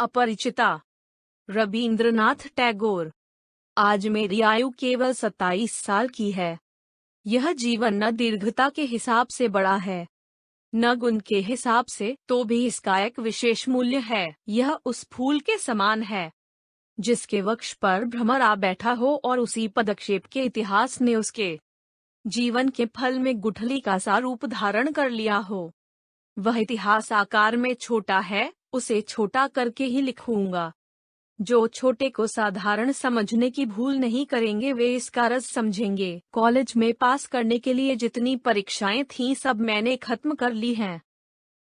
अपरिचिता। रवींद्रनाथ टैगोर। आज मेरी आयु केवल 27 साल की है। यह जीवन न दीर्घता के हिसाब से बड़ा है, न गुण के हिसाब से, तो भी इसका एक विशेष मूल्य है। यह उस फूल के समान है जिसके वृक्ष पर भ्रमर आ बैठा हो और उसी पदक्षेप के इतिहास ने उसके जीवन के फल में गुठली का सा रूप धारण कर लिया हो। वह इतिहास आकार में छोटा है, उसे छोटा करके ही लिखूंगा। जो छोटे को साधारण समझने की भूल नहीं करेंगे वे इसका रस समझेंगे। कॉलेज में पास करने के लिए जितनी परीक्षाएं थीं सब मैंने खत्म कर ली हैं।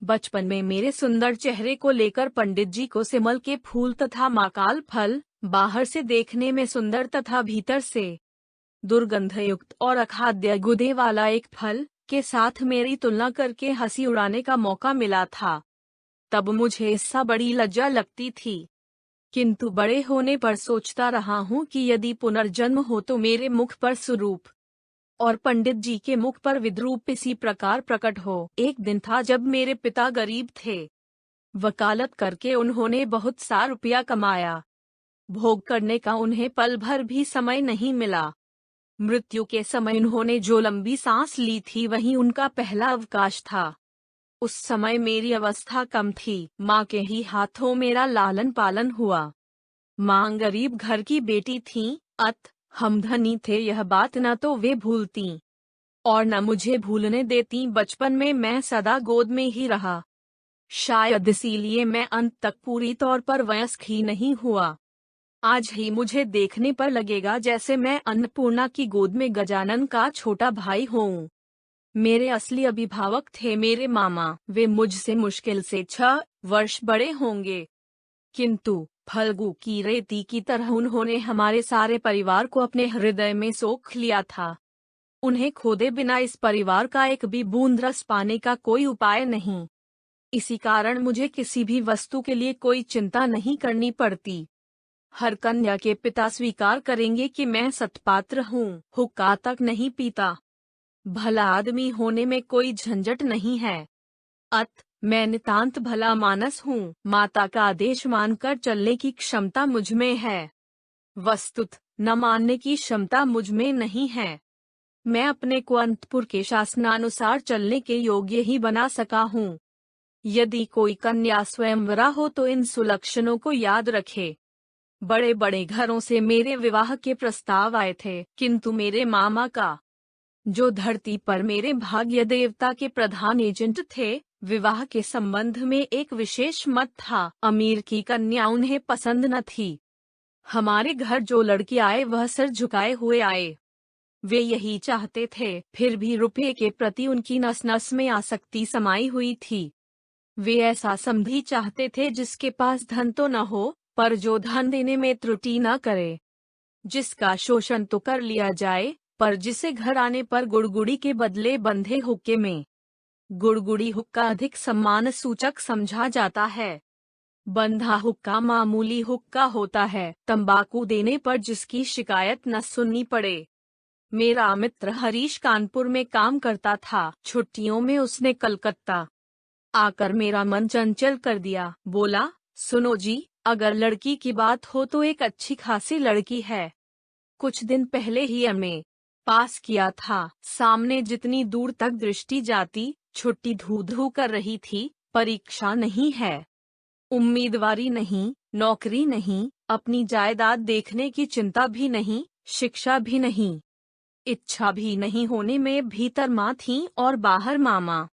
बचपन में मेरे सुंदर चेहरे को लेकर पंडित जी को सिमल के फूल तथा माकाल फल, बाहर से देखने में सुंदर तथा भीतर से दुर्गंधयुक्त और अखाद्य गुदे वाला एक फल के साथ मेरी तुलना करके हंसी उड़ाने का मौका मिला था। तब मुझे इससे बड़ी लज्जा लगती थी, किंतु बड़े होने पर सोचता रहा हूँ कि यदि पुनर्जन्म हो तो मेरे मुख पर सुरूप और पंडित जी के मुख पर विद्रूप इसी प्रकार प्रकट हो। एक दिन था जब मेरे पिता गरीब थे। वकालत करके उन्होंने बहुत सा रुपया कमाया। भोग करने का उन्हें पल भर भी समय नहीं मिला। मृत्यु के समय उन्होंने जो लंबी सांस ली थी वही उनका पहला अवकाश था। उस समय मेरी अवस्था कम थी। माँ के ही हाथों मेरा लालन पालन हुआ। माँ गरीब घर की बेटी थीं, हम धनी थे यह बात न तो वे भूलती और न मुझे भूलने देती। बचपन में मैं सदा गोद में ही रहा। शायद इसीलिए मैं अंत तक पूरी तौर पर वयस्क ही नहीं हुआ। आज ही मुझे देखने पर लगेगा जैसे मैं अन्नपूर्णा की गोद में गजानन का छोटा भाई हूँ। मेरे असली अभिभावक थे मेरे मामा। वे मुझसे मुश्किल से 6 वर्ष बड़े होंगे, किंतु फल्गु की रेती की तरह उन्होंने हमारे सारे परिवार को अपने हृदय में सोख लिया था। उन्हें खोदे बिना इस परिवार का एक भी बूंद रस पाने का कोई उपाय नहीं। इसी कारण मुझे किसी भी वस्तु के लिए कोई चिंता नहीं करनी पड़ती। हर कन्या के पिता स्वीकार करेंगे कि मैं सत्पात्र हूँ। हुक्का तक नहीं पीता। भला आदमी होने में कोई झंझट नहीं है। मैं नितांत भला मानस हूँ। माता का आदेश मानकर चलने की क्षमता मुझ में है, वस्तुत न मानने की क्षमता मुझ में नहीं है। मैं अपने को अंतपुर के शासनानुसार चलने के योग्य ही बना सका हूँ। यदि कोई कन्या स्वयंवरा हो तो इन सुलक्षणों को याद रखे। बड़े बड़े घरों से मेरे विवाह के प्रस्ताव आए थे, किंतु मेरे मामा का, जो धरती पर मेरे भाग्य देवता के प्रधान एजेंट थे, विवाह के संबंध में एक विशेष मत था। अमीर की कन्या उन्हें पसंद न थी। हमारे घर जो लड़की आए वह सिर झुकाए हुए आए। वे यही चाहते थे। फिर भी रुपये के प्रति उनकी नस नस में आसक्ति समाई हुई थी। वे ऐसा समधी चाहते थे जिसके पास धन तो न हो, पर जो धन देने में त्रुटि न करे, जिसका शोषण तो कर लिया जाए, पर जिसे घर आने पर गुड़गुड़ी के बदले बंधे हुक्के में गुड़गुड़ी हुक्का अधिक सम्मान सूचक समझा जाता है। बंधा हुक्का मामूली हुक्का होता है। तंबाकू देने पर जिसकी शिकायत न सुननी पड़े। मेरा मित्र हरीश कानपुर में काम करता था। छुट्टियों में उसने कलकत्ता आकर मेरा मन चंचल कर दिया। बोला, सुनो जी, अगर लड़की की बात हो तो एक अच्छी खासी लड़की है। कुछ दिन पहले ही एमए पास किया था। सामने जितनी दूर तक दृष्टि जाती, छुट्टी धू धू कर रही थी। परीक्षा नहीं है, उम्मीदवारी नहीं, नौकरी नहीं, अपनी जायदाद देखने की चिंता भी नहीं, शिक्षा भी नहीं, इच्छा भी नहीं होने में भीतर माँ थी और बाहर मामा।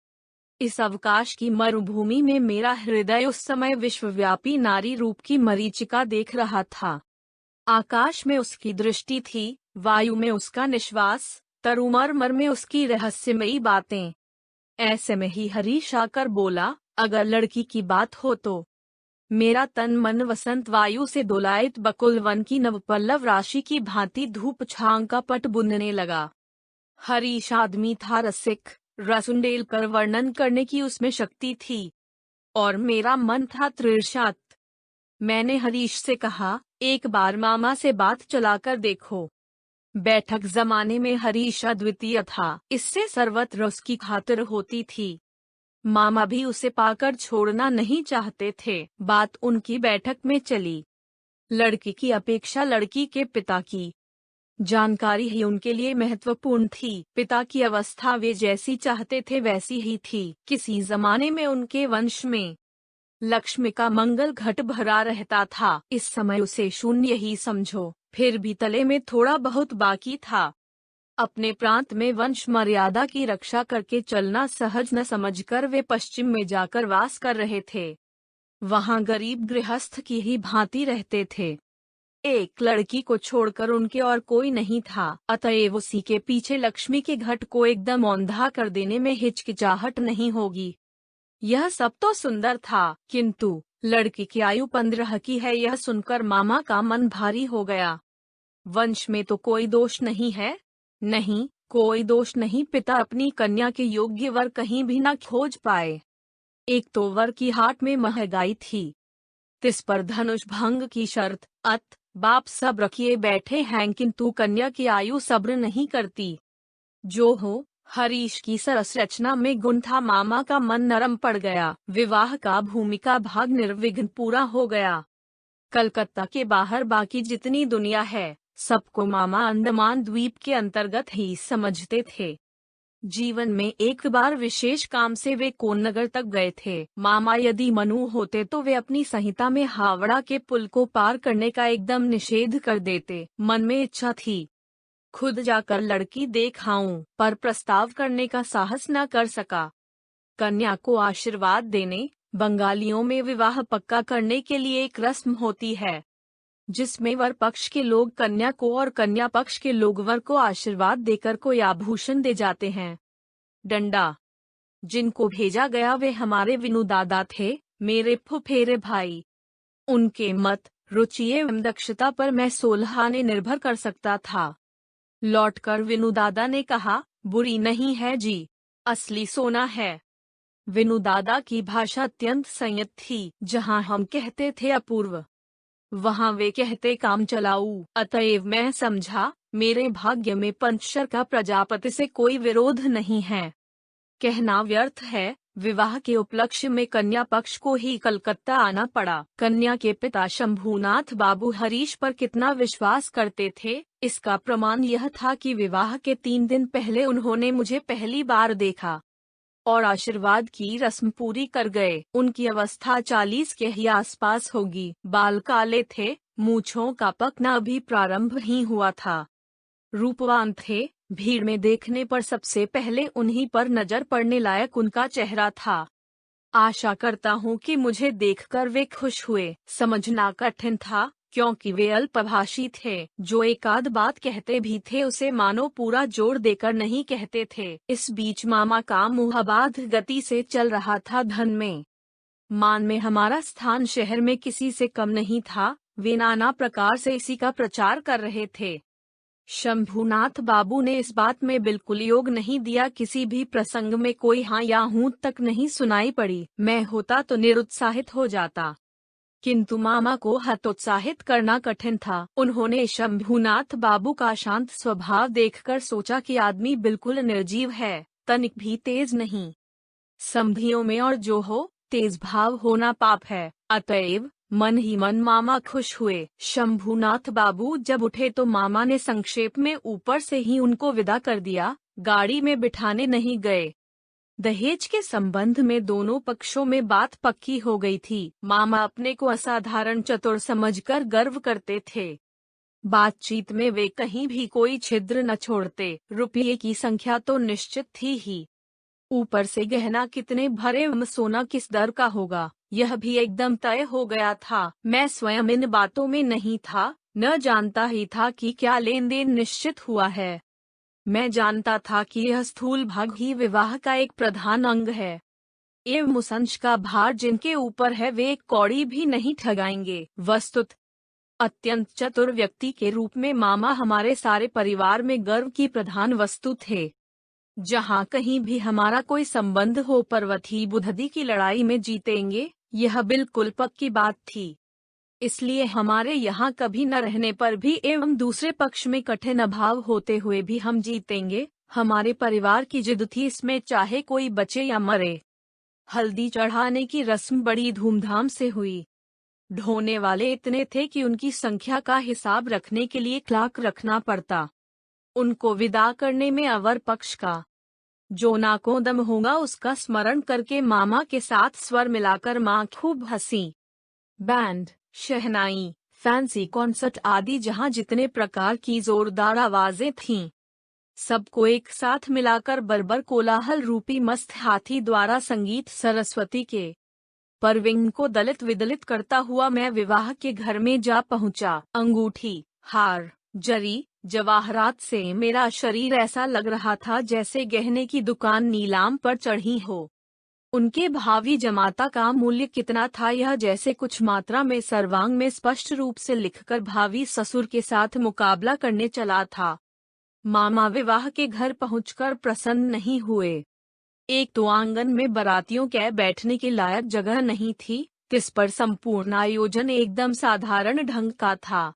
इस अवकाश की मरुभूमि में मेरा हृदय उस समय विश्वव्यापी नारी रूप की मरीचिका देख रहा था। आकाश में उसकी दृष्टि थी, वायु में उसका निश्वास, तरुमरमर में उसकी रहस्यमयी बातें। ऐसे में ही हरीश आकर बोला, अगर लड़की की बात हो तो। मेरा तन मन वसंत वायु से दोलायित बकुल वन की नवपल्लव राशि की भांति धूप छांग का पट बुनने लगा। हरीश आदमी था रसिक, रसुंडेल कर वर्णन करने की उसमें शक्ति थी, और मेरा मन था तृषात। मैंने हरीश से कहा, एक बार मामा से बात चलाकर देखो। बैठक जमाने में हरीश अद्वितीय था। इससे सर्वत्र उसकी खातिर होती थी। मामा भी उसे पाकर छोड़ना नहीं चाहते थे। बात उनकी बैठक में चली। लड़की की अपेक्षा लड़की के पिता की जानकारी ही उनके लिए महत्वपूर्ण थी। पिता की अवस्था वे जैसी चाहते थे वैसी ही थी। किसी जमाने में उनके वंश में लक्ष्मी का मंगल घट भरा रहता था। इस समय उसे शून्य ही समझो, फिर भी तले में थोड़ा बहुत बाकी था। अपने प्रांत में वंश मर्यादा की रक्षा करके चलना सहज न समझकर वे पश्चिम में जाकर वास कर रहे थे। वहां गरीब गृहस्थ की ही भांति रहते थे। एक लड़की को छोड़कर उनके और कोई नहीं था, अतएव उसी के पीछे लक्ष्मी के घट को एकदम औंधा कर देने में हिचकिचाहट नहीं होगी। यह सब तो सुंदर था, किंतु लड़की की आयु 15 की है, यह सुनकर मामा का मन भारी हो गया। वंश में तो कोई दोष नहीं है? नहीं, कोई दोष नहीं। पिता अपनी कन्या के योग्य वर कहीं भी न खोज पाए। एक तो वर की हाट में महंगाई थी, तिस पर धनुष भंग की शर्त। बाप सब्र किए बैठे हैं, किंतु कन्या की आयु सब्र नहीं करती। जो हो, हरीश की सरस रचना में गुण था। मामा का मन नरम पड़ गया। विवाह का भूमिका भाग निर्विघ्न पूरा हो गया। कलकत्ता के बाहर बाकी जितनी दुनिया है, सबको मामा अंडमान द्वीप के अंतर्गत ही समझते थे। जीवन में एक बार विशेष काम से वे कोन्नगर तक गए थे। मामा यदि मनु होते तो वे अपनी संहिता में हावड़ा के पुल को पार करने का एकदम निषेध कर देते। मन में इच्छा थी खुद जाकर लड़की देख आऊं, पर प्रस्ताव करने का साहस न कर सका। कन्या को आशीर्वाद देने, बंगालियों में विवाह पक्का करने के लिए एक रस्म होती है, जिसमें वर पक्ष के लोग कन्या को और कन्या पक्ष के लोग वर को आशीर्वाद देकर कोई आभूषण दे जाते हैं। डंडा जिनको भेजा गया वे हमारे विनु दादा थे, मेरे फुफेरे भाई। उनके मत, रुचि एवं दक्षता पर मैं 16 आने निर्भर कर सकता था। लौटकर विनु दादा ने कहा, बुरी नहीं है जी, असली सोना है। विनु दादा की भाषा अत्यंत संयत थी। जहाँ हम कहते थे अपूर्व, वहाँ वे कहते काम चलाऊ। अतएव मैं समझा मेरे भाग्य में पंचशर का प्रजापति से कोई विरोध नहीं है। कहना व्यर्थ है, विवाह के उपलक्ष्य में कन्या पक्ष को ही कलकत्ता आना पड़ा। कन्या के पिता शंभूनाथ बाबू हरीश पर कितना विश्वास करते थे, इसका प्रमाण यह था कि विवाह के 3 दिन पहले उन्होंने मुझे पहली बार देखा और आशीर्वाद की रस्म पूरी कर गए। उनकी अवस्था 40 के ही आसपास होगी। बाल काले थे, मूंछों का पकना अभी प्रारंभ ही हुआ था। रूपवान थे, भीड़ में देखने पर सबसे पहले उन्हीं पर नजर पड़ने लायक उनका चेहरा था। आशा करता हूँ कि मुझे देखकर वे खुश हुए। समझना कठिन था, क्योंकि वे अल्पभाषी थे। जो एक आध बात कहते भी थे उसे मानो पूरा जोर देकर नहीं कहते थे। इस बीच मामा का मुहाबाध गति से चल रहा था। धन में, मान में हमारा स्थान शहर में किसी से कम नहीं था। वे नाना प्रकार से इसी का प्रचार कर रहे थे। शंभूनाथ बाबू ने इस बात में बिल्कुल योग नहीं दिया। किसी भी प्रसंग में कोई हाँ या हूँ तक नहीं सुनाई पड़ी। मैं होता तो निरुत्साहित हो जाता, किंतु मामा को हतोत्साहित करना कठिन था। उन्होंने शंभूनाथ बाबू का शांत स्वभाव देखकर सोचा कि आदमी बिल्कुल निर्जीव है, तनिक भी तेज नहीं। समधियों में और जो हो, तेज भाव होना पाप है। अतएव मन ही मन मामा खुश हुए। शंभूनाथ बाबू जब उठे तो मामा ने संक्षेप में ऊपर से ही उनको विदा कर दिया। गाड़ी में बिठाने नहीं गए। दहेज के संबंध में दोनों पक्षों में बात पक्की हो गई थी। मामा अपने को असाधारण चतुर समझकर गर्व करते थे। बातचीत में वे कहीं भी कोई छिद्र न छोड़ते। रुपये की संख्या तो निश्चित थी ही, ऊपर से गहना कितने भरे सोना किस दर का होगा, यह भी एकदम तय हो गया था। मैं स्वयं इन बातों में नहीं था, न जानता ही था कि क्या लेन देन निश्चित हुआ है। मैं जानता था कि यह स्थूल भाग ही विवाह का एक प्रधान अंग है। एवं उस अंश का भार जिनके ऊपर है वे एक कौड़ी भी नहीं ठगाएंगे। वस्तुत अत्यंत चतुर व्यक्ति के रूप में मामा हमारे सारे परिवार में गर्व की प्रधान वस्तु थे। जहाँ कहीं भी हमारा कोई संबंध हो, पर्वती बुधदी की लड़ाई में जीतेंगे, यह बिल्कुल पक्की बात थी। इसलिए हमारे यहाँ कभी न रहने पर भी एवं दूसरे पक्ष में कठिन अभाव होते हुए भी हम जीतेंगे। हमारे परिवार की जिद थी इसमें, चाहे कोई बचे या मरे। हल्दी चढ़ाने की रस्म बड़ी धूमधाम से हुई। ढोने वाले इतने थे कि उनकी संख्या का हिसाब रखने के लिए क्लार्क रखना पड़ता। उनको विदा करने में अवर पक्ष का जो नाकोदम होगा उसका स्मरण करके मामा के साथ स्वर मिलाकर माँ खूब हंसी। बैंड, शहनाई, फैंसी कॉन्सर्ट आदि जहाँ जितने प्रकार की जोरदार आवाजें थीं, सबको एक साथ मिलाकर बर्बर कोलाहल रूपी मस्त हाथी द्वारा संगीत सरस्वती के परविंग को दलित विदलित करता हुआ मैं विवाह के घर में जा पहुंचा। अंगूठी, हार, जरी, जवाहरात से मेरा शरीर ऐसा लग रहा था जैसे गहने की दुकान नीलाम पर चढ़ी हो। उनके भावी जमाता का मूल्य कितना था यह जैसे कुछ मात्रा में सर्वांग में स्पष्ट रूप से लिखकर भावी ससुर के साथ मुकाबला करने चला था। मामा विवाह के घर पहुंचकर प्रसन्न नहीं हुए। एक तो आंगन में बारातियों के बैठने के लायक जगह नहीं थी, तिस पर संपूर्ण आयोजन एकदम साधारण ढंग का था।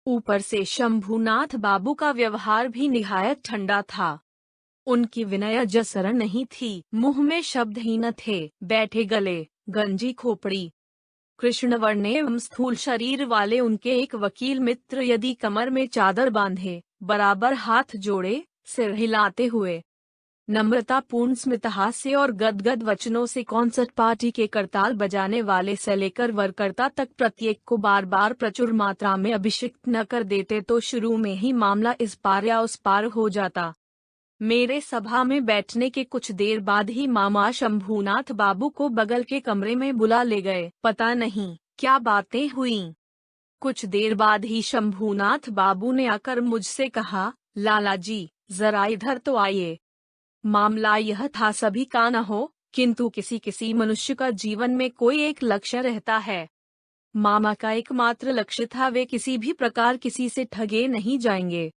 ऊपर से शंभूनाथ बाबू का व्यवहार भी निहायत ठंडा था। उनकी विनय जसर नहीं थी, मुंह में शब्द ही न थे, बैठे गले, गंजी खोपड़ी, कृष्णवर्ण एवं स्थूल शरीर वाले उनके एक वकील मित्र यदि कमर में चादर बांधे, बराबर हाथ जोड़े, सिर हिलाते हुए, नम्रतापूर्ण स्मितहास्य और गदगद वचनों से कॉन्सर्ट पार्टी के करताल बजाने वाले से लेकर वरकर्ता तक प्रत्येक को बार बार प्रचुर मात्रा में अभिषिक्त न कर देते तो शुरू में ही मामला इस पार या उस पार हो जाता। मेरे सभा में बैठने के कुछ देर बाद ही मामा शंभूनाथ बाबू को बगल के कमरे में बुला ले गए। पता नहीं क्या बातें हुईं। कुछ देर बाद ही शंभूनाथ बाबू ने आकर मुझसे कहा, लाला जी जरा इधर तो आइए। मामला यह था सभी का न हो, किंतु किसी किसी मनुष्य का जीवन में कोई एक लक्ष्य रहता है। मामा का एकमात्र लक्ष्य था वे किसी भी प्रकार किसी से ठगे नहीं जाएंगे।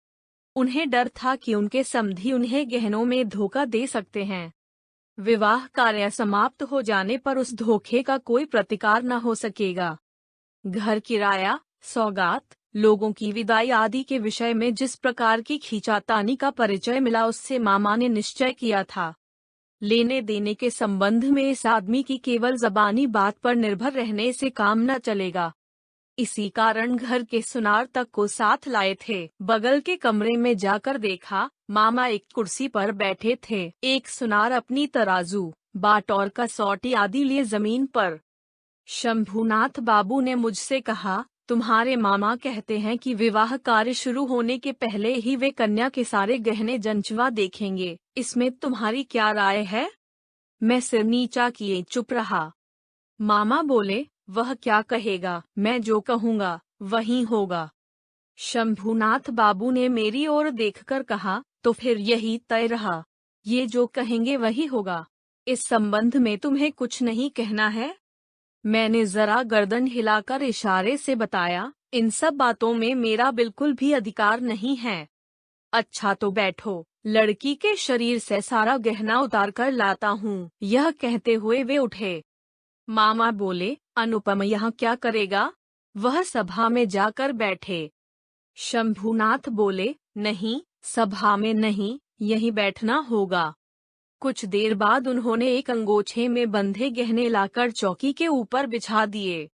उन्हें डर था कि उनके समधी उन्हें गहनों में धोखा दे सकते हैं। विवाह कार्य समाप्त हो जाने पर उस धोखे का कोई प्रतिकार न हो सकेगा। घर किराया, सौगात, लोगों की विदाई आदि के विषय में जिस प्रकार की खींचातानी का परिचय मिला उससे मामा ने निश्चय किया था, लेने देने के संबंध में इस आदमी की केवल जबानी बात पर निर्भर रहने से काम न चलेगा। इसी कारण घर के सुनार तक को साथ लाए थे। बगल के कमरे में जाकर देखा, मामा एक कुर्सी पर बैठे थे, एक सुनार अपनी तराजू, बाट और कसौटी आदि लिए जमीन पर। शंभूनाथ बाबू ने मुझसे कहा, तुम्हारे मामा कहते हैं कि विवाह कार्य शुरू होने के पहले ही वे कन्या के सारे गहने जंचवा देखेंगे, इसमें तुम्हारी क्या राय है? मैं सिर नीचा किए चुप रहा। मामा बोले, वह क्या कहेगा, मैं जो कहूँगा वही होगा। शंभूनाथ बाबू ने मेरी ओर देखकर कहा, तो फिर यही तय रहा, ये जो कहेंगे वही होगा। इस संबंध में तुम्हें कुछ नहीं कहना है? मैंने जरा गर्दन हिलाकर इशारे से बताया, इन सब बातों में मेरा बिल्कुल भी अधिकार नहीं है। अच्छा तो बैठो, लड़की के शरीर से सारा गहना उतार कर लाता हूँ। यह कहते हुए वे उठे। मामा बोले, अनुपम यहाँ क्या करेगा? वह सभा में जाकर बैठे। शंभूनाथ बोले, नहीं, सभा में नहीं, यहीं बैठना होगा। कुछ देर बाद उन्होंने एक अंगोछे में बंधे गहने लाकर चौकी के ऊपर बिछा दिए।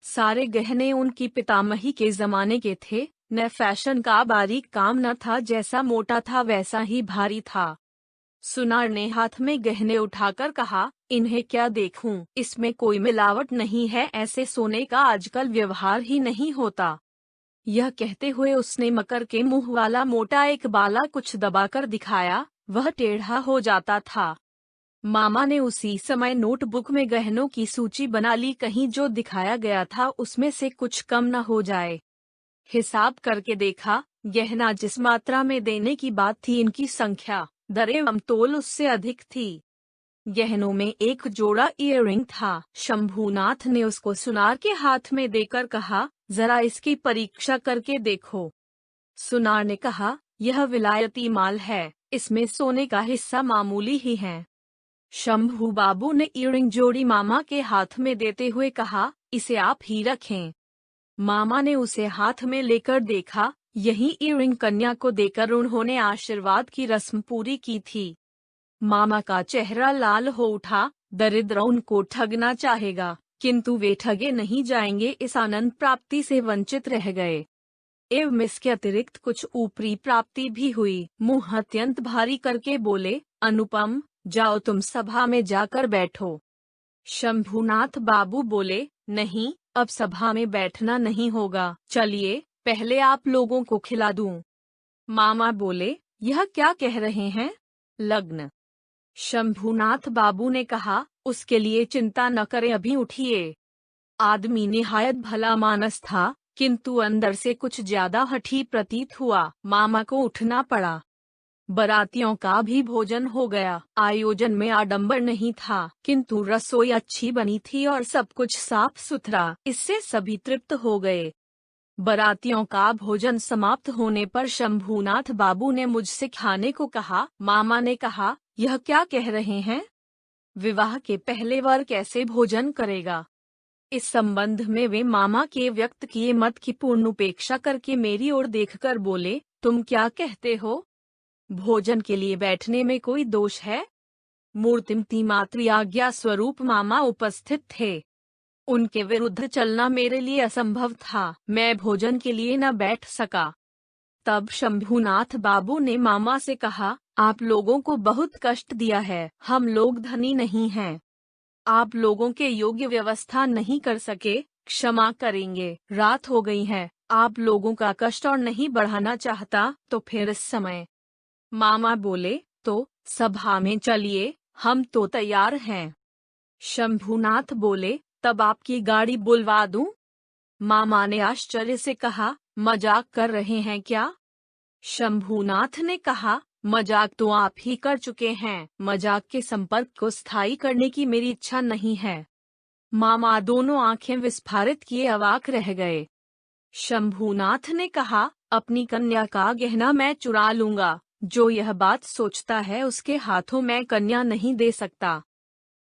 सारे गहने उनकी पितामही के जमाने के थे, न फैशन का बारीक काम न था, जैसा मोटा था वैसा ही भारी था। सुनार ने हाथ में गहने उठाकर कहा, इन्हें क्या देखूं, इसमें कोई मिलावट नहीं है, ऐसे सोने का आजकल व्यवहार ही नहीं होता। यह कहते हुए उसने मकर के मुंह वाला मोटा एक बाला कुछ दबाकर दिखाया, वह टेढ़ा हो जाता था। मामा ने उसी समय नोटबुक में गहनों की सूची बना ली, कहीं जो दिखाया गया था उसमें से कुछ कम न हो जाए। हिसाब करके देखा, गहना जिस मात्रा में देने की बात थी, इनकी संख्या दर एवं तोल उससे अधिक थी। गहनों में एक जोड़ा ईयररिंग था। शंभूनाथ ने उसको सुनार के हाथ में देकर कहा, जरा इसकी परीक्षा करके देखो। सुनार ने कहा, यह विलायती माल है, इसमें सोने का हिस्सा मामूली ही है। शंभू बाबू ने ईयररिंग जोड़ी मामा के हाथ में देते हुए कहा, इसे आप ही रखें। मामा ने उसे हाथ में लेकर देखा, यही ईयररिंग कन्या को देकर उन्होंने आशीर्वाद की रस्म पूरी की थी। मामा का चेहरा लाल हो उठा, दरिद्र उनको ठगना चाहेगा, किंतु वे ठगे नहीं जाएंगे, इस आनंद प्राप्ति से वंचित रह गए। एवं इसके अतिरिक्त कुछ ऊपरी प्राप्ति भी हुई। मुंह अत्यंत भारी करके बोले, अनुपम, जाओ तुम सभा में जाकर बैठो। शंभूनाथ बाबू बोले, नहीं, अब सभा में बैठना नहीं होगा, चलिए पहले आप लोगों को खिला दूं। मामा बोले, यह क्या कह रहे हैं? लग्न। शंभूनाथ बाबू ने कहा, उसके लिए चिंता न करें, अभी उठिए। आदमी निहायत भला मानस था, किंतु अंदर से कुछ ज्यादा हठी प्रतीत हुआ। मामा को उठना पड़ा। बारातियों का भी भोजन हो गया। आयोजन में आडंबर नहीं था, किंतु रसोई अच्छी बनी थी और सब कुछ साफ सुथरा, इससे सभी तृप्त हो गए। बारातियों का भोजन समाप्त होने पर शंभूनाथ बाबू ने मुझसे खाने को कहा। मामा ने कहा, यह क्या कह रहे हैं? विवाह के पहले वर कैसे भोजन करेगा? इस संबंध में वे मामा के व्यक्त किए मत की पूर्ण उपेक्षा करके मेरी ओर देखकर बोले, तुम क्या कहते हो? भोजन के लिए बैठने में कोई दोष है? मूर्तिमती मातृ आज्ञा स्वरूप मामा उपस्थित थे। उनके विरुद्ध चलना मेरे लिए असंभव था। मैं भोजन के लिए न बैठ सका। तब शंभूनाथ बाबू ने मामा से कहा, आप लोगों को बहुत कष्ट दिया है, हम लोग धनी नहीं हैं। आप लोगों के योग्य व्यवस्था नहीं कर सके, क्षमा करेंगे। रात हो गई है, आप लोगों का कष्ट और नहीं बढ़ाना चाहता तो फिर इस समय। मामा बोले, तो सभा में चलिए, हम तो तैयार हैं। शंभूनाथ बोले, तब आपकी गाड़ी बुलवा दूं? मामा ने आश्चर्य से कहा, मजाक कर रहे हैं क्या? शंभूनाथ ने कहा, मजाक तो आप ही कर चुके हैं, मजाक के संपर्क को स्थायी करने की मेरी इच्छा नहीं है। मामा दोनों आंखें विस्फारित किए अवाक रह गए। शंभूनाथ ने कहा, अपनी कन्या का गहना मैं चुरा लूंगा। जो यह बात सोचता है उसके हाथों मैं कन्या नहीं दे सकता।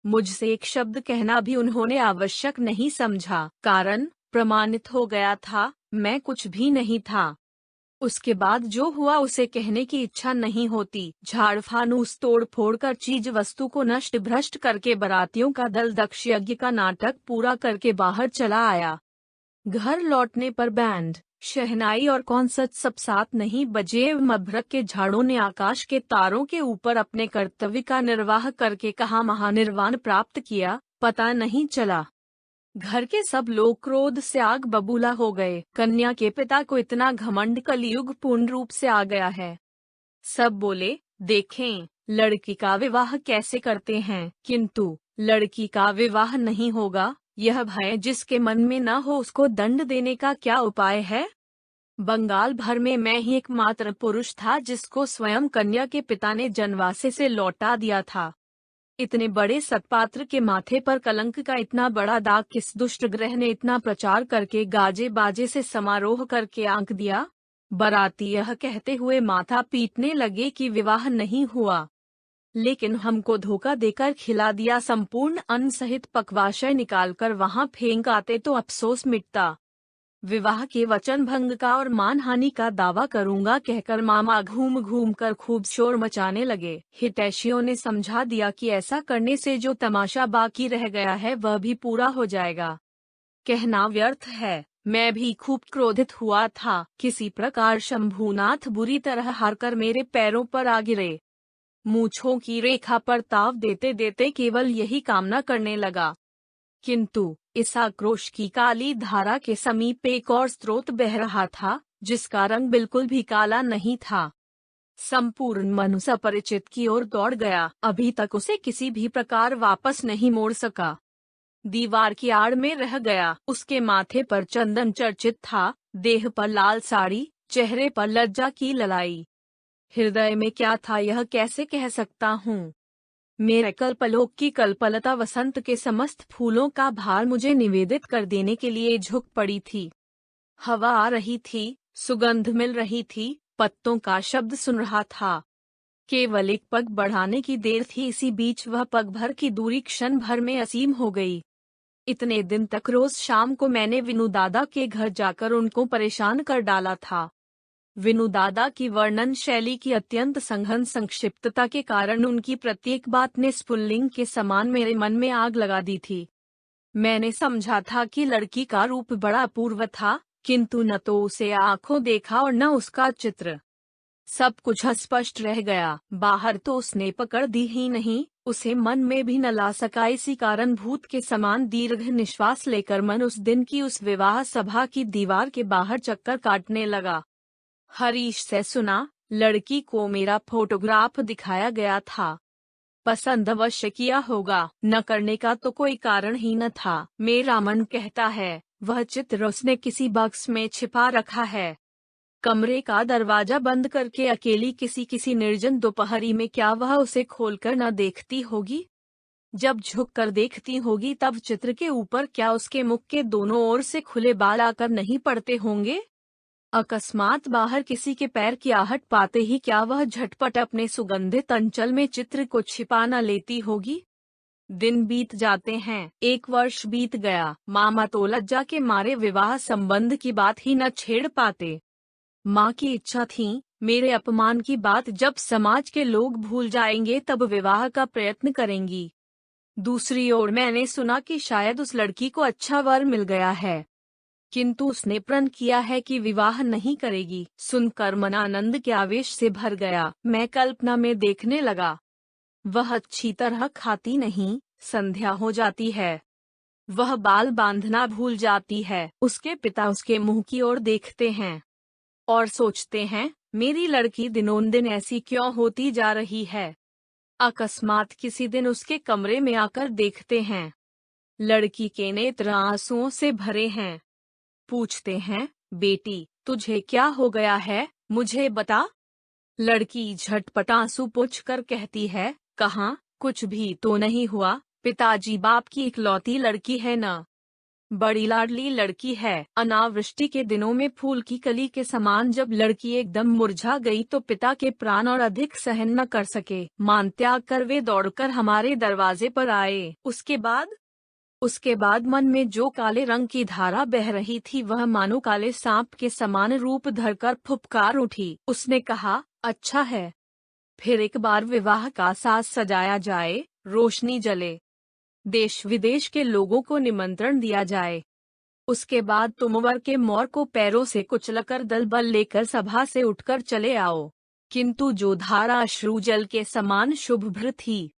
मुझसे एक शब्द कहना भी उन्होंने आवश्यक नहीं समझा, कारण प्रमाणित हो गया था, मैं कुछ भी नहीं था। उसके बाद जो हुआ उसे कहने की इच्छा नहीं होती। झाड़ फानूस तोड़ फोड़ कर चीज वस्तु को नष्ट भ्रष्ट करके बारातियों का दल दक्ष यज्ञ का नाटक पूरा करके बाहर चला आया। घर लौटने पर बैंड, शहनाई और कॉन्सर्ट सब साथ नहीं बजे। मभरक के झाड़ों ने आकाश के तारों के ऊपर अपने कर्तव्य का निर्वाह करके कहाँ महानिर्वाण प्राप्त किया, पता नहीं चला। घर के सब लोग क्रोध से आग बबूला हो गए। कन्या के पिता को इतना घमंड कलयुग पूर्ण रूप से आ गया है। सब बोले, देखें लड़की का विवाह कैसे करते हैं, किंतु लड़की का विवाह नहीं होगा, यह भय जिसके मन में न हो उसको दंड देने का क्या उपाय है? बंगाल भर में मैं ही एकमात्र पुरुष था जिसको स्वयं कन्या के पिता ने जनवासे से लौटा दिया था। इतने बड़े सत्पात्र के माथे पर कलंक का इतना बड़ा दाग किस दुष्ट ग्रह ने इतना प्रचार करके गाजे बाजे से समारोह करके आंक दिया? बाराती यह कहते हुए माथा पीटने लगे कि विवाह नहीं हुआ, लेकिन हमको धोखा देकर खिला दिया। संपूर्ण अन्न सहित पकवाशय निकालकर वहां फेंक आते तो अफसोस मिटता। विवाह के वचन भंग का और मानहानि का दावा करूंगा कहकर मामा घूम घूम कर खूब शोर मचाने लगे। हितैषियों ने समझा दिया कि ऐसा करने से जो तमाशा बाकी रह गया है वह भी पूरा हो जाएगा। कहना व्यर्थ है, मैं भी खूब क्रोधित हुआ था। किसी प्रकार शंभूनाथ बुरी तरह हारकर मेरे पैरों पर आ गिरे। मूंछों की रेखा पर ताव देते देते केवल यही कामना करने लगा, किंतु इस आक्रोश की काली धारा के समीप एक और स्रोत बह रहा था, जिसका रंग बिल्कुल भी काला नहीं था। संपूर्ण मनुष्य अपरिचित की ओर दौड़ गया। अभी तक उसे किसी भी प्रकार वापस नहीं मोड़ सका। दीवार की आड़ में रह गया। उसके माथे पर चंदन चर्चित था, देह पर लाल साड़ी, चेहरे पर लज्जा की ललाई। हृदय में क्या था यह कैसे कह सकता हूँ। मेरे कल्पलोक की कल्पलता वसंत के समस्त फूलों का भार मुझे निवेदित कर देने के लिए झुक पड़ी थी। हवा आ रही थी, सुगंध मिल रही थी, पत्तों का शब्द सुन रहा था। केवल एक पग बढ़ाने की देर थी, इसी बीच वह पग भर की दूरी क्षण भर में असीम हो गई। इतने दिन तक रोज शाम को मैंने विनु दादा के घर जाकर उनको परेशान कर डाला था। विनु दादा की वर्णन शैली की अत्यंत संघन संक्षिप्तता के कारण उनकी प्रत्येक बात ने स्फुल्लिंग के समान मेरे मन में आग लगा दी थी। मैंने समझा था कि लड़की का रूप बड़ा अपूर्व था, किंतु न तो उसे आंखों देखा और न उसका चित्र। सब कुछ अस्पष्ट रह गया। बाहर तो उसने पकड़ दी ही नहीं, उसे मन में भी न ला सका। इसी कारण भूत के समान दीर्घ निश्वास लेकर मन उस दिन की उस विवाह सभा की दीवार के बाहर चक्कर काटने लगा। हरीश से सुना, लड़की को मेरा फोटोग्राफ दिखाया गया था। पसंद अवश्य किया होगा, न करने का तो कोई कारण ही न था। मेरा मन कहता है वह चित्र उसने किसी बक्स में छिपा रखा है। कमरे का दरवाजा बंद करके अकेली किसी निर्जन दोपहरी में क्या वह उसे खोलकर न देखती होगी? जब झुककर देखती होगी तब चित्र के ऊपर क्या उसके मुख के दोनों ओर से खुले बाल आकर नहीं पड़ते होंगे? अकस्मात बाहर किसी के पैर की आहट पाते ही क्या वह झटपट अपने सुगंधित अंचल में चित्र को छिपा न लेती होगी? दिन बीत जाते हैं, 1 वर्ष बीत गया। मामा तो लज्जा के मारे विवाह संबंध की बात ही न छेड़ पाते। माँ की इच्छा थी, मेरे अपमान की बात जब समाज के लोग भूल जाएंगे तब विवाह का प्रयत्न करेंगी। दूसरी ओर मैंने सुना कि शायद उस लड़की को अच्छा वर मिल गया है, किंतु उसने प्रण किया है कि विवाह नहीं करेगी। सुनकर मन आनंद के आवेश से भर गया। मैं कल्पना में देखने लगा, वह अच्छी तरह खाती नहीं, संध्या हो जाती है, वह बाल बांधना भूल जाती है। उसके पिता उसके मुंह की ओर देखते हैं और सोचते हैं, मेरी लड़की दिनोंदिन ऐसी क्यों होती जा रही है। अकस्मात किसी दिन उसके कमरे में आकर देखते हैं, लड़की के नेत्र आंसुओं से भरे हैं। पूछते हैं, बेटी तुझे क्या हो गया है, मुझे बता। लड़की झटपट आंसू पोंछकर कहती है, कहाँ, कुछ भी तो नहीं हुआ, पिताजी बाप की इकलौती लड़की है न, बड़ी लाडली लड़की है। अनावृष्टि के दिनों में फूल की कली के समान जब लड़की एकदम मुरझा गई तो पिता के प्राण और अधिक सहन न कर सके। मान त्याग कर वे दौड़कर हमारे दरवाजे पर आए। उसके बाद मन में जो काले रंग की धारा बह रही थी वह मानो काले सांप के समान रूप धरकर फुफकार उठी। उसने कहा, अच्छा है, फिर एक बार विवाह का साज सजाया जाए, रोशनी जले, देश विदेश के लोगों को निमंत्रण दिया जाए। उसके बाद तुम वर के मोर को पैरों से कुचलकर दल बल लेकर सभा से उठकर चले आओ। किंतु जो धारा अश्रु जल के समान शुभ्र थी,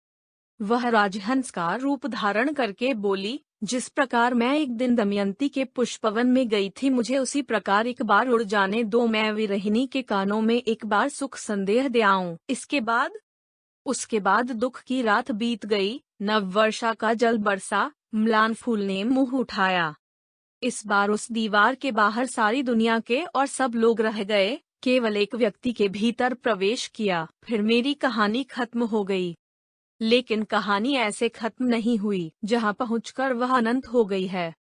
वह राजहंस का रूप धारण करके बोली, जिस प्रकार मैं एक दिन दमयंती के पुष्पवन में गई थी, मुझे उसी प्रकार एक बार उड़ जाने दो। मैं विरहिणी के कानों में एक बार सुख संदेह दे आऊं। उसके बाद दुख की रात बीत गई, नव वर्षा का जल बरसा, म्लान फूल ने मुंह उठाया। इस बार उस दीवार के बाहर सारी दुनिया के और सब लोग रह गए, केवल एक व्यक्ति के भीतर प्रवेश किया। फिर मेरी कहानी खत्म हो गई। लेकिन कहानी ऐसे खत्म नहीं हुई। जहां पहुंचकर वह अनंत हो गई है,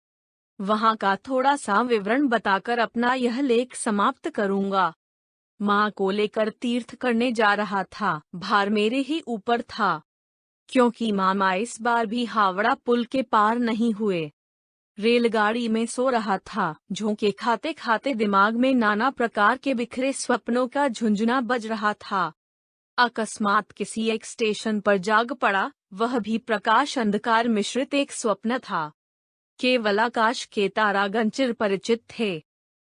वहां का थोड़ा सा विवरण बताकर अपना यह लेख समाप्त करूंगा। माँ को लेकर तीर्थ करने जा रहा था। भार मेरे ही ऊपर था, क्योंकि मामा इस बार भी हावड़ा पुल के पार नहीं हुए। रेलगाड़ी में सो रहा था। झोंके खाते खाते दिमाग में नाना प्रकार के बिखरे स्वप्नों का झुंझुना बज रहा था। अकस्मात किसी एक स्टेशन पर जाग पड़ा। वह भी प्रकाश अंधकार मिश्रित एक स्वप्न था। केवल आकाश के तारागण चिर परिचित थे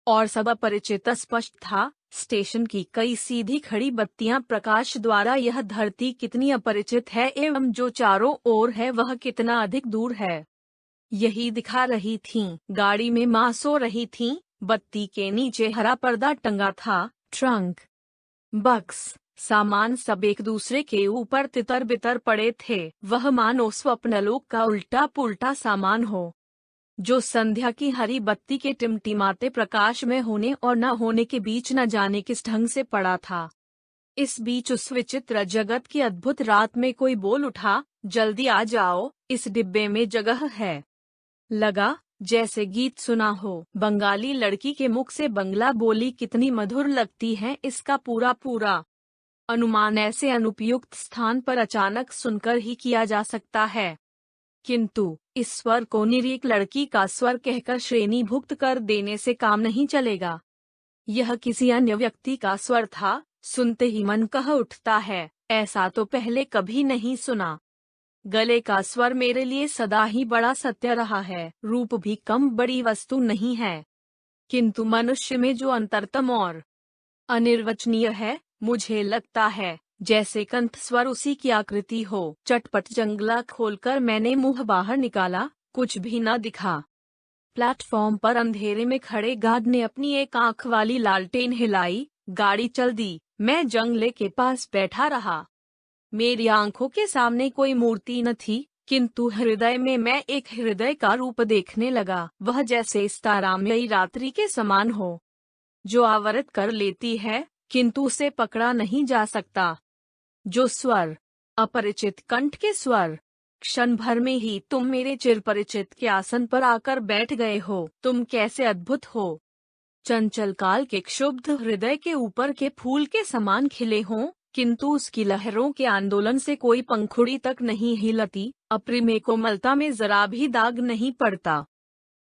और सब अपरिचित स्पष्ट था। स्टेशन की कई सीधी खड़ी बत्तियां प्रकाश द्वारा यह धरती कितनी अपरिचित है एवं जो चारों ओर है वह कितना अधिक दूर है, यही दिखा रही थीं। गाड़ी में माँ सो रही थीं। बत्ती के नीचे हरा पर्दा टंगा था। ट्रंक, बक्स, सामान सब एक दूसरे के ऊपर तितर बितर पड़े थे। वह मानो स्वप्नलोक का उल्टा पुल्टा सामान हो, जो संध्या की हरी बत्ती के टिमटिमाते प्रकाश में होने और न होने के बीच न जाने किस ढंग से पड़ा था। इस बीच उस विचित्र जगत की अद्भुत रात में कोई बोल उठा, जल्दी आ जाओ, इस डिब्बे में जगह है। लगा जैसे गीत सुना हो। बंगाली लड़की के मुख से बंगला बोली कितनी मधुर लगती है, इसका पूरा अनुमान ऐसे अनुपयुक्त स्थान पर अचानक सुनकर ही किया जा सकता है। किंतु इस स्वर को निरीक लड़की का स्वर कहकर श्रेणीभुक्त कर देने से काम नहीं चलेगा। यह किसी अन्य व्यक्ति का स्वर था। सुनते ही मन कह उठता है, ऐसा तो पहले कभी नहीं सुना। गले का स्वर मेरे लिए सदा ही बड़ा सत्य रहा है। रूप भी कम बड़ी वस्तु नहीं है, किंतु मनुष्य में जो अंतरतम और अनिर्वचनीय है, मुझे लगता है जैसे कंठ स्वर उसी की आकृति हो। चटपट जंगला खोलकर मैंने मुंह बाहर निकाला, कुछ भी न दिखा। प्लेटफॉर्म पर अंधेरे में खड़े गार्ड ने अपनी एक आंख वाली लालटेन हिलाई। गाड़ी चल दी। मैं जंगले के पास बैठा रहा। मेरी आंखों के सामने कोई मूर्ति न थी, किंतु हृदय में मैं एक हृदय का रूप देखने लगा। वह जैसे इस तारामयी रात्रि के समान हो, जो आवृत कर लेती है, किंतु उसे पकड़ा नहीं जा सकता। जो स्वर, अपरिचित कंठ के स्वर। क्षण भर में ही तुम मेरे चिरपरिचित के आसन पर आकर बैठ गए हो। तुम कैसे अद्भुत हो। चंचल काल के क्षुब्ध हृदय के ऊपर के फूल के समान खिले हों, किंतु उसकी लहरों के आंदोलन से कोई पंखुड़ी तक नहीं हिलती। अप्रिमेय कोमलता में जरा भी दाग नहीं पड़ता।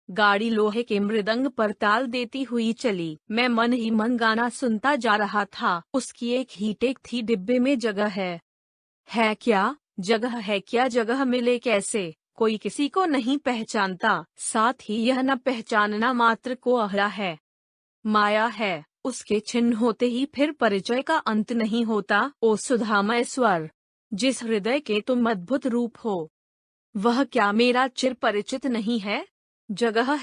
गाड़ी लोहे के मृदंग पर ताल देती हुई चली। मैं मन ही मन गाना सुनता जा रहा था। उसकी एक ही टेक थी, डिब्बे में जगह है क्या, जगह है क्या, जगह मिले कैसे। कोई किसी को नहीं पहचानता, साथ ही यह न पहचानना मात्र को अहरा है, माया है। उसके छिन्न होते ही फिर परिचय का अंत नहीं होता। ओ सुधामय स्वर, जिस हृदय के तुम अद्भुत रूप हो, वह क्या मेरा चिर परिचित नहीं है। जगह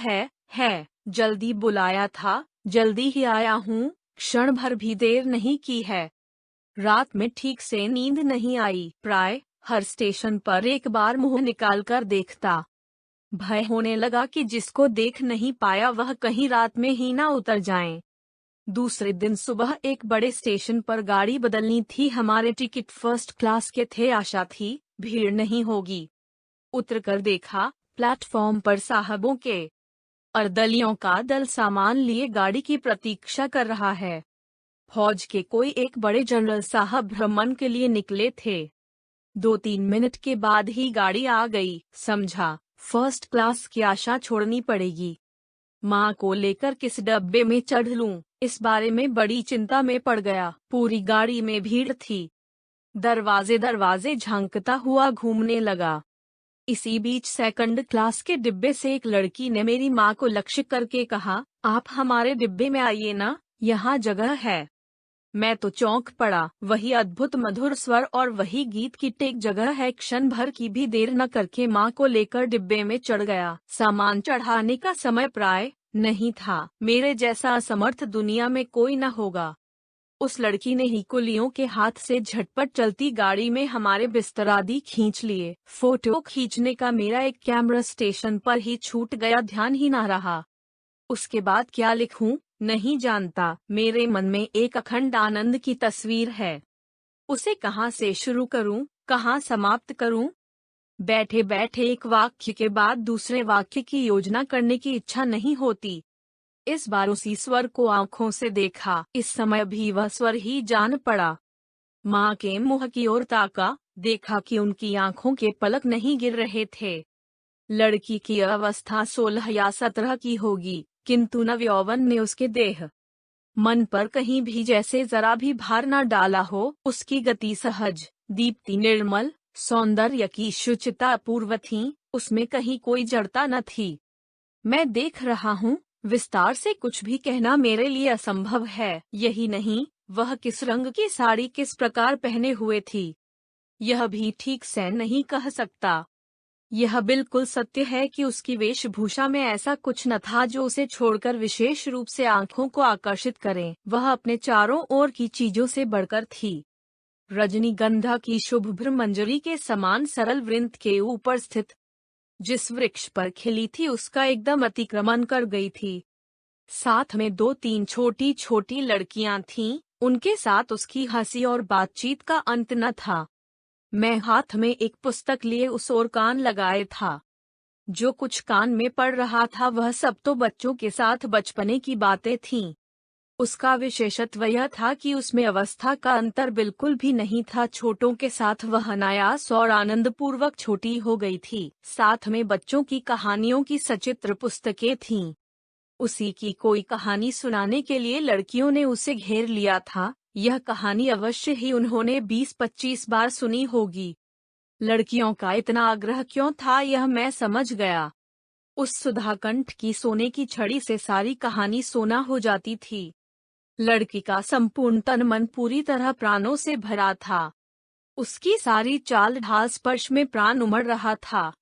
है, जल्दी बुलाया था, जल्दी ही आया हूँ। क्षण भर भी देर नहीं की है। रात में ठीक से नींद नहीं आई। प्राय हर स्टेशन पर एक बार मुंह निकालकर देखता। भय होने लगा कि जिसको देख नहीं पाया वह कहीं रात में ही ना उतर जाए। दूसरे दिन सुबह एक बड़े स्टेशन पर गाड़ी बदलनी थी। हमारे टिकट फर्स्ट क्लास के थे। आशा थी भीड़ नहीं होगी। उतरकर देखा, प्लेटफॉर्म पर साहबों के अर्दलियों का दल सामान लिए गाड़ी की प्रतीक्षा कर रहा है। फौज के कोई एक बड़े जनरल साहब भ्रमण के लिए निकले थे। 2-3 मिनट के बाद ही गाड़ी आ गई। समझा फर्स्ट क्लास की आशा छोड़नी पड़ेगी। माँ को लेकर किस डब्बे में चढ़ लूं, इस बारे में बड़ी चिंता में पड़ गया। पूरी गाड़ी में भीड़ थी। दरवाजे दरवाजे झांकता हुआ घूमने लगा। इसी बीच सेकंड क्लास के डिब्बे से एक लड़की ने मेरी माँ को लक्ष्य करके कहा, आप हमारे डिब्बे में आइए ना, यहाँ जगह है। मैं तो चौंक पड़ा। वही अद्भुत मधुर स्वर और वही गीत की टेक, जगह है। क्षण भर की भी देर न करके माँ को लेकर डिब्बे में चढ़ गया। सामान चढ़ाने का समय प्राय नहीं था। मेरे जैसा असमर्थ दुनिया में कोई न होगा। उस लड़की ने ही कुलियों के हाथ से झटपट चलती गाड़ी में हमारे बिस्तर आदि खींच लिए। फोटो खींचने का मेरा एक कैमरा स्टेशन पर ही छूट गया, ध्यान ही ना रहा। उसके बाद क्या लिखूं नहीं जानता। मेरे मन में एक अखंड आनंद की तस्वीर है। उसे कहाँ से शुरू करूं, कहाँ समाप्त करूं? बैठे बैठे एक वाक्य के बाद दूसरे वाक्य की योजना करने की इच्छा नहीं होती। इस बार उसी स्वर को आंखों से देखा। इस समय भी वह स्वर ही जान पड़ा। माँ के मुंह की ओर ताका, देखा कि उनकी आंखों के पलक नहीं गिर रहे थे। लड़की की अवस्था 16 या 17 की होगी, किंतु नवयौवन ने उसके देह मन पर कहीं भी जैसे जरा भी भार न डाला हो। उसकी गति सहज, दीप्ति निर्मल, सौंदर्य की शुचिता अपूर्व थी। उसमें कहीं कोई जड़ता न थी। मैं देख रहा हूँ, विस्तार से कुछ भी कहना मेरे लिए असंभव है। यही नहीं, वह किस रंग की साड़ी किस प्रकार पहने हुए थी, यह भी ठीक से नहीं कह सकता। यह बिल्कुल सत्य है कि उसकी वेशभूषा में ऐसा कुछ न था जो उसे छोड़कर विशेष रूप से आंखों को आकर्षित करे। वह अपने चारों ओर की चीजों से बढ़कर थी। रजनीगंधा की शुभ भ्रमंजरी के समान सरल वृंत के ऊपर स्थित जिस वृक्ष पर खिली थी उसका एकदम अतिक्रमण कर गई थी। साथ में 2-3 छोटी छोटी लड़कियां थीं। उनके साथ उसकी हंसी और बातचीत का अंत न था। मैं हाथ में एक पुस्तक लिए उस ओर कान लगाए था। जो कुछ कान में पड़ रहा था वह सब तो बच्चों के साथ बचपने की बातें थीं। उसका विशेषत्व यह था कि उसमें अवस्था का अंतर बिल्कुल भी नहीं था। छोटों के साथ वह अनायास और आनंदपूर्वक छोटी हो गई थी। साथ में बच्चों की कहानियों की सचित्र पुस्तकें थीं। उसी की कोई कहानी सुनाने के लिए लड़कियों ने उसे घेर लिया था। यह कहानी अवश्य ही उन्होंने 20-25 बार सुनी होगी। लड़कियों का इतना आग्रह क्यों था यह मैं समझ गया। उस सुधाकंठ की सोने की छड़ी से सारी कहानी सोना हो जाती थी। लड़की का संपूर्ण तन मन पूरी तरह प्राणों से भरा था। उसकी सारी चाल ढाल स्पर्श में प्राण उमड़ रहा था।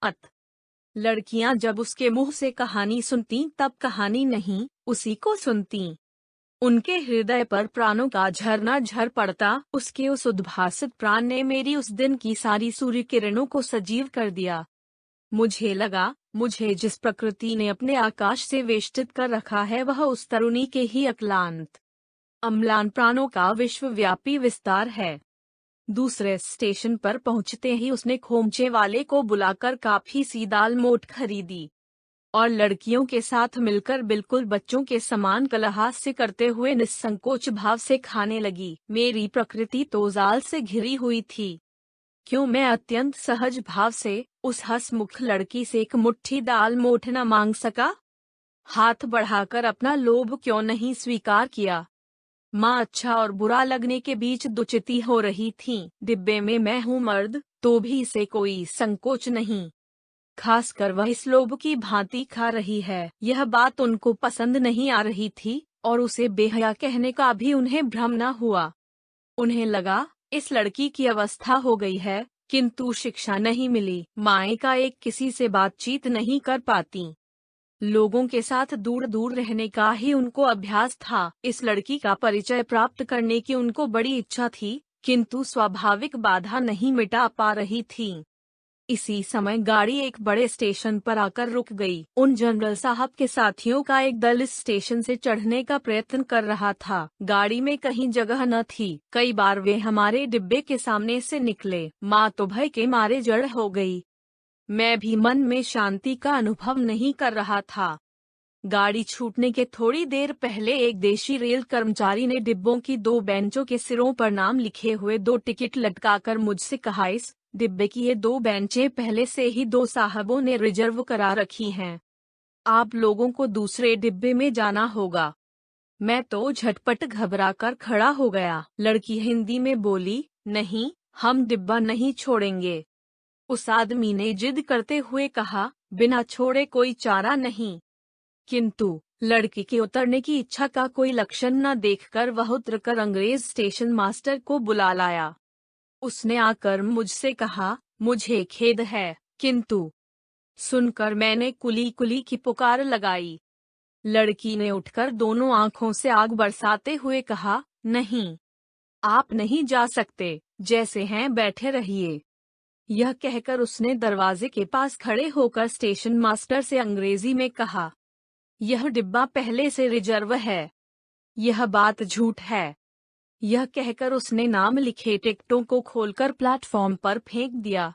लड़कियां जब उसके मुंह से कहानी सुनती तब कहानी नहीं, उसी को सुनती। उनके हृदय पर प्राणों का झरना झर पड़ता। उसके उस उद्भासित प्राण ने मेरी उस दिन की सारी सूर्य किरणों को सजीव कर दिया। मुझे लगा, मुझे जिस प्रकृति ने अपने आकाश से वेष्टित कर रखा है वह उस तरुणी के ही अक्लांत अम्लान प्राणों का विश्वव्यापी विस्तार है। दूसरे स्टेशन पर पहुंचते ही उसने खोमचे वाले को बुलाकर काफी सी दाल मोठ खरीदी और लड़कियों के साथ मिलकर बिल्कुल बच्चों के समान कलहास्य करते हुए निस्संकोच भाव से खाने लगी। मेरी प्रकृति तो जाल से घिरी हुई थी। क्यों मैं अत्यंत सहज भाव से उस हंसमुख लड़की से एक मुट्ठी दाल मोठ न मांग सका? हाथ बढ़ाकर अपना लोभ क्यों नहीं स्वीकार किया? माँ अच्छा और बुरा लगने के बीच दुचिती हो रही थीं। डिब्बे में मैं हूँ मर्द, तो भी इसे कोई संकोच नहीं। खासकर वह इस लोभ की भांति खा रही है, यह बात उनको पसंद नहीं आ रही थी और उसे बेहया कहने का भी उन्हें भ्रम न हुआ। उन्हें लगा इस लड़की की अवस्था हो गई है, किंतु शिक्षा नहीं मिली। माँ का एक किसी से बातचीत नहीं कर पाती। लोगों के साथ दूर दूर रहने का ही उनको अभ्यास था। इस लड़की का परिचय प्राप्त करने की उनको बड़ी इच्छा थी, किंतु स्वाभाविक बाधा नहीं मिटा पा रही थी। इसी समय गाड़ी एक बड़े स्टेशन पर आकर रुक गई। उन जनरल साहब के साथियों का एक दल इस स्टेशन से चढ़ने का प्रयत्न कर रहा था। गाड़ी में कहीं जगह न थी। कई बार वे हमारे डिब्बे के सामने से निकले। माँ तो भय के मारे जड़ हो गई। मैं भी मन में शांति का अनुभव नहीं कर रहा था। गाड़ी छूटने के थोड़ी देर पहले एक देशी रेल कर्मचारी ने डिब्बों की 2 बेंचों के सिरों पर नाम लिखे हुए 2 टिकट लटकाकर मुझसे कहा, इस डिब्बे की ये 2 बेंचें पहले से ही 2 साहबों ने रिजर्व करा रखी हैं। आप लोगों को दूसरे डिब्बे में जाना होगा। मैं तो झटपट घबराकर खड़ा हो गया। लड़की हिंदी में बोली, नहीं, हम डिब्बा नहीं छोड़ेंगे। उस आदमी ने जिद करते हुए कहा, बिना छोड़े कोई चारा नहीं। किंतु लड़की के उतरने की इच्छा का कोई लक्षण न देखकर वह उतरकर अंग्रेज स्टेशन मास्टर को बुला लाया। उसने आकर मुझसे कहा, मुझे खेद है, किंतु। सुनकर मैंने कुली कुली की पुकार लगाई। लड़की ने उठकर दोनों आंखों से आग बरसाते हुए कहा, नहीं, आप नहीं जा सकते, जैसे हैं बैठे रहिए। यह कहकर उसने दरवाजे के पास खड़े होकर स्टेशन मास्टर से अंग्रेजी में कहा, यह डिब्बा पहले से रिजर्व है। यह बात झूठ है। यह कहकर उसने नाम लिखे टिकटों को खोलकर प्लेटफॉर्म पर फेंक दिया।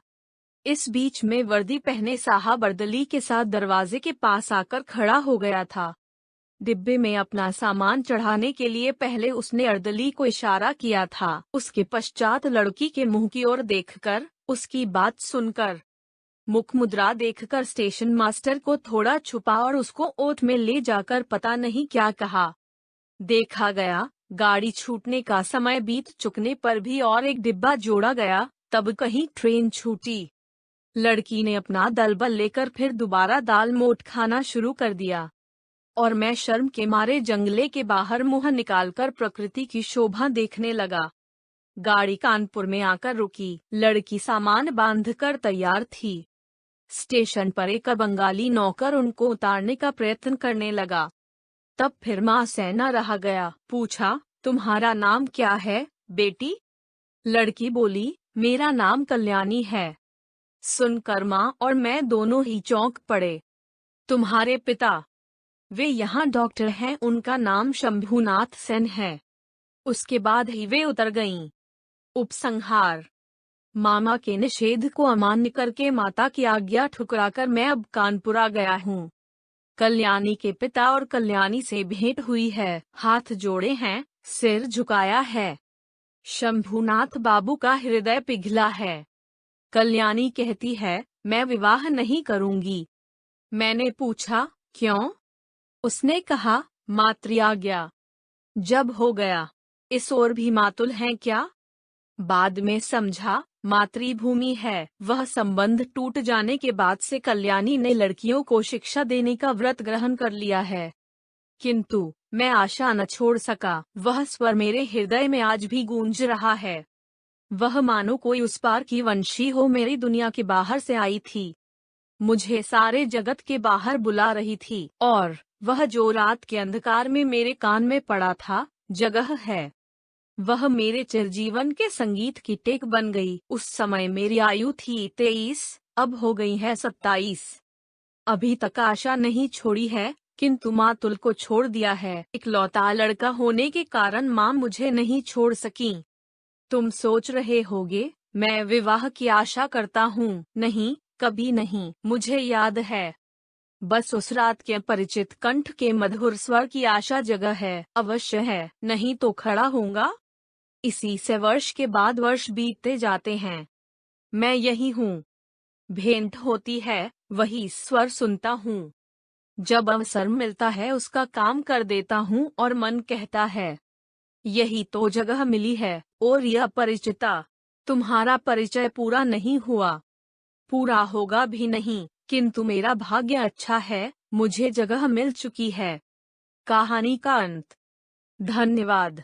इस बीच में वर्दी पहने साहब अर्दली के साथ दरवाजे के पास आकर खड़ा हो गया था। डिब्बे में अपना सामान चढ़ाने के लिए पहले उसने अर्दली को इशारा किया था। उसके पश्चात लड़की के मुंह की ओर देखकर, उसकी बात सुनकर, मुख मुद्रा देखकर स्टेशन मास्टर को थोड़ा छुपा और उसको ओट में ले जाकर पता नहीं क्या कहा। देखा गया, गाड़ी छूटने का समय बीत चुकने पर भी और एक डिब्बा जोड़ा गया, तब कहीं ट्रेन छूटी। लड़की ने अपना दलबल लेकर फिर दोबारा दाल मोठ खाना शुरू कर दिया और मैं शर्म के मारे जंगले के बाहर मुंह निकालकर प्रकृति की शोभा देखने लगा। गाड़ी कानपुर में आकर रुकी। लड़की सामान बांधकर तैयार थी। स्टेशन पर एक बंगाली नौकर उनको उतारने का प्रयत्न करने लगा। तब फिर माँ से न रहा गया। पूछा, तुम्हारा नाम क्या है, बेटी? लड़की बोली, मेरा नाम कल्याणी है। सुनकर माँ और मैं दोनों ही चौंक पड़े। तुम्हारे पिता? वे यहाँ डॉक्टर हैं, उनका नाम शंभुनाथ सेन है। उसके बाद ही वे उतर गईं। उपसंहार। मामा के निषेध को अमान्य करके माता की आज्ञा ठुकराकर मैं अब कानपुर आ गया हूँ। कल्याणी के पिता और कल्याणी से भेंट हुई है। हाथ जोड़े हैं, सिर झुकाया है। शंभुनाथ बाबू का हृदय पिघला है। कल्याणी कहती है, मैं विवाह नहीं करूंगी। मैंने पूछा, क्यों? उसने कहा, मातृ आज्ञा। जब हो गया। इस ओर भी मातुल हैं क्या? बाद में समझा, मातृभूमि है। वह संबंध टूट जाने के बाद से कल्याणी ने लड़कियों को शिक्षा देने का व्रत ग्रहण कर लिया है। किंतु मैं आशा न छोड़ सका। वह स्वर मेरे हृदय में आज भी गूंज रहा है। वह मानो कोई उस पार की वंशी हो, मेरी दुनिया के बाहर से आई थी। मुझे सारे जगत के बाहर बुला रही थी, और वह जो रात के अंधकार में मेरे कान में पड़ा था, जगह है। वह मेरे चिरजीवन के संगीत की टेक बन गई। उस समय मेरी आयु थी 23, अब हो गई है 27। अभी तक आशा नहीं छोड़ी है, किंतु मातुल को छोड़ दिया है। इकलौता लड़का होने के कारण माँ मुझे नहीं छोड़ सकी। तुम सोच रहे होगे, मैं विवाह की आशा करता हूँ। नहीं, कभी नहीं। मुझे याद है, बस उस रात के परिचित कंठ के मधुर स्वर की आशा जगह है। अवश्य है, नहीं तो खड़ा होऊंगा। इसी से वर्ष के बाद वर्ष बीतते जाते हैं। मैं यही हूँ। भेंट होती है, वही स्वर सुनता हूँ। जब अवसर मिलता है उसका काम कर देता हूँ, और मन कहता है, यही तो जगह मिली है। और यह परिचिता, तुम्हारा परिचय पूरा नहीं हुआ, पूरा होगा भी नहीं, किंतु मेरा भाग्य अच्छा है, मुझे जगह मिल चुकी है। कहानी का अंत। धन्यवाद।